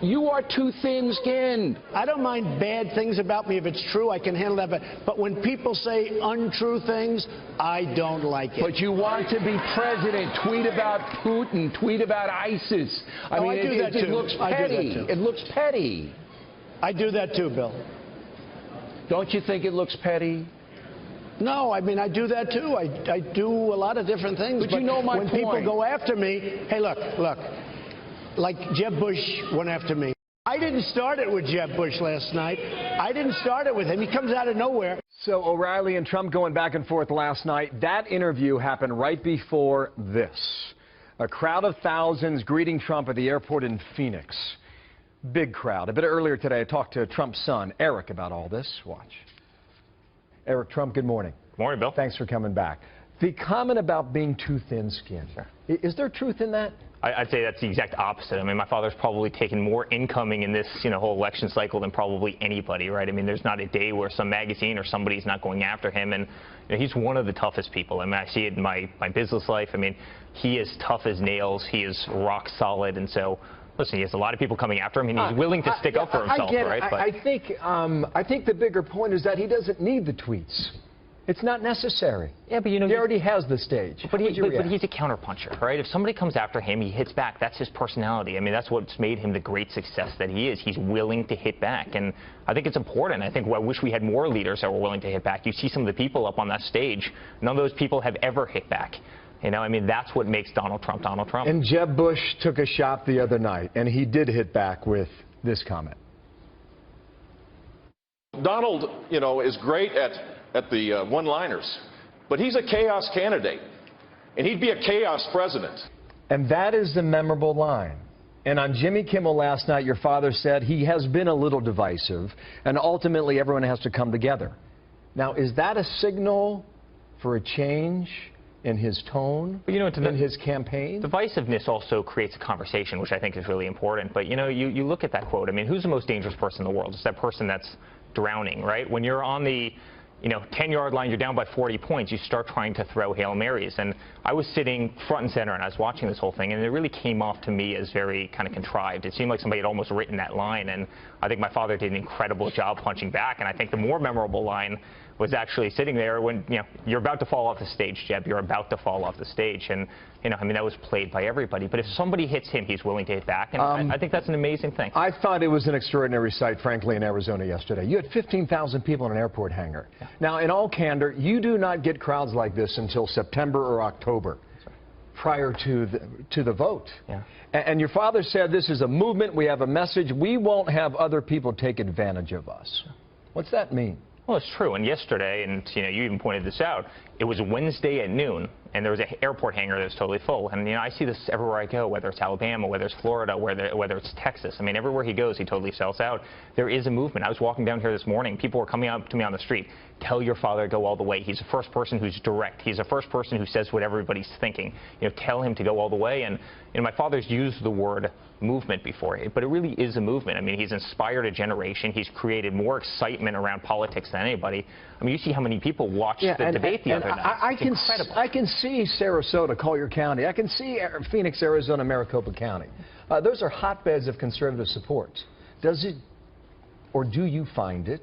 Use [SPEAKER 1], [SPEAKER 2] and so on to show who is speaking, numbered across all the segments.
[SPEAKER 1] You are too thin-skinned.
[SPEAKER 2] I don't mind bad things about me. If it's true, I can handle that. But when people say untrue things, I don't like it.
[SPEAKER 1] But you want to be president. Tweet about Putin. Tweet about ISIS. I mean, it looks petty. It looks petty.
[SPEAKER 2] I do that too, Bill.
[SPEAKER 1] Don't you think it looks petty?
[SPEAKER 2] No, I mean, I do that too. I do a lot of different things.
[SPEAKER 1] But you know my point.
[SPEAKER 2] When people go after me, hey, look. Like Jeb Bush went after me. I didn't start it with Jeb Bush last night. I didn't start it with him. He comes out of nowhere.
[SPEAKER 3] So O'Reilly and Trump going back and forth last night. That interview happened right before this. A crowd of thousands greeting Trump at the airport in Phoenix. Big crowd. A bit earlier today, I talked to Trump's son, Eric, about all this. Watch. Eric Trump, good morning.
[SPEAKER 4] Good morning, Bill.
[SPEAKER 3] Thanks for coming back. The comment about being too thin-skinned, is there truth in that?
[SPEAKER 4] I'd say that's the exact opposite. I mean, my father's probably taken more incoming in this, whole election cycle than probably anybody, right? I mean, there's not a day where some magazine or somebody's not going after him, and he's one of the toughest people. I mean, I see it in my business life. I mean, he is tough as nails. He is rock solid, and so. Listen, he has a lot of people coming after him, and he's willing to stick up for himself, right? But
[SPEAKER 3] I think the bigger point is that he doesn't need the tweets. It's not necessary.
[SPEAKER 4] Yeah, but he
[SPEAKER 3] already has the stage.
[SPEAKER 4] But he's a counterpuncher, right? If somebody comes after him, he hits back. That's his personality. I mean, that's what's made him the great success that he is. He's willing to hit back, and I think it's important. I wish we had more leaders that were willing to hit back. You see some of the people up on that stage. None of those people have ever hit back. I mean, that's what makes Donald Trump Donald Trump.
[SPEAKER 3] And Jeb Bush took a shot the other night, and he did hit back with this comment.
[SPEAKER 5] Donald, is great at the one-liners, but he's a chaos candidate, and he'd be a chaos president.
[SPEAKER 3] And that is the memorable line. And on Jimmy Kimmel last night, your father said he has been a little divisive, and ultimately everyone has to come together. Now, is that a signal for a change in his tone, in his campaign?
[SPEAKER 4] Divisiveness also creates a conversation, which I think is really important. But, you look at that quote. I mean, who's the most dangerous person in the world? It's that person that's drowning, right? When you're on the 10-yard line, you're down by 40 points, you start trying to throw Hail Marys. And I was sitting front and center, and I was watching this whole thing, and it really came off to me as very kind of contrived. It seemed like somebody had almost written that line, and I think my father did an incredible job punching back. And I think the more memorable line was actually sitting there when, you're about to fall off the stage, Jeb. You're about to fall off the stage. And, I mean, that was played by everybody. But if somebody hits him, he's willing to hit back. And I think that's an amazing thing.
[SPEAKER 3] I thought it was an extraordinary sight, frankly, in Arizona yesterday. You had 15,000 people in an airport hangar. Yeah. Now, in all candor, you do not get crowds like this until September or October, prior to the vote. Yeah. And your father said this is a movement. We have a message. We won't have other people take advantage of us. What's that mean?
[SPEAKER 4] Well, it's true. And yesterday, and you even pointed this out, it was Wednesday at noon, and there was an airport hangar that was totally full. And I see this everywhere I go, whether it's Alabama, whether it's Florida, whether it's Texas. I mean, everywhere he goes, he totally sells out. There is a movement. I was walking down here this morning. People were coming up to me on the street. Tell your father to go all the way. He's the first person who's direct. He's the first person who says what everybody's thinking. Tell him to go all the way. And my father's used the word movement before, but it really is a movement. I mean, he's inspired a generation. He's created more excitement around politics than anybody. I mean, you see how many people watched the debate the other night.
[SPEAKER 3] I can see Sarasota, Collier County. I can see Phoenix, Arizona, Maricopa County. Those are hotbeds of conservative support. Does it, or do you find it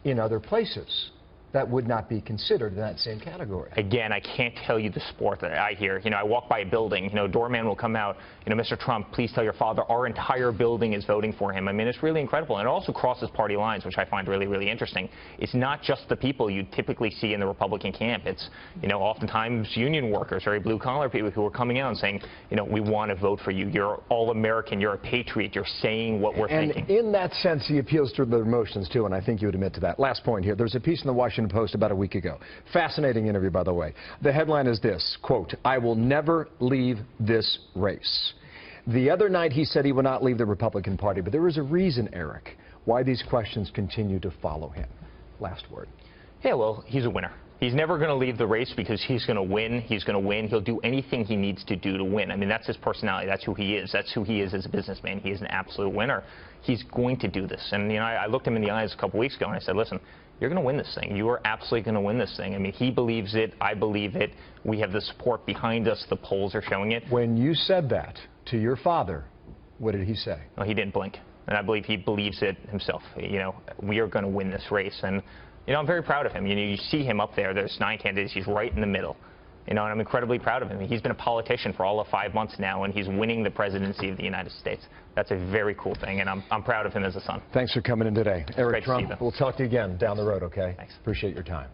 [SPEAKER 3] in other places that would not be considered in that same category?
[SPEAKER 4] Again, I can't tell you the sport that I hear. I walk by a building, doorman will come out, Mr. Trump, please tell your father our entire building is voting for him. I mean, it's really incredible. And it also crosses party lines, which I find really, really interesting. It's not just the people you typically see in the Republican camp. It's, oftentimes union workers, very blue-collar people who are coming out and saying, we want to vote for you. You're all-American. You're a patriot. You're saying what we're thinking.
[SPEAKER 3] And in that sense, he appeals to their emotions, too, and I think you would admit to that. Last point here. There's a piece in the Washington Post about a week ago. Fascinating interview, by the way. The headline is this, quote, "I will never leave this race." The other night he said he would not leave the Republican Party, but there is a reason, Eric, why these questions continue to follow him. Last word.
[SPEAKER 4] Yeah, well, he's a winner. He's never going to leave the race because he's going to win. He's going to win. He'll do anything he needs to do to win. I mean, that's his personality. That's who he is. That's who he is as a businessman. He is an absolute winner. He's going to do this. And, I looked him in the eyes a couple weeks ago and I said, listen, you're going to win this thing. You are absolutely going to win this thing. I mean, he believes it. I believe it. We have the support behind us. The polls are showing it.
[SPEAKER 3] When you said that to your father, What did he say?
[SPEAKER 4] Well, he didn't blink. And I believe he believes it himself. You know, we are going to win this race. And, you know, I'm very proud of him. You know, you see him up there. There's 9 candidates. He's right in the middle. You know, and I'm incredibly proud of him. He's been a politician for all of 5 months now, and he's winning the presidency of the United States. That's a very cool thing, and I'm proud of him as a son.
[SPEAKER 3] Thanks for coming in today. Eric Trump, we'll talk to you again down the road, okay?
[SPEAKER 4] Thanks.
[SPEAKER 3] Appreciate your time.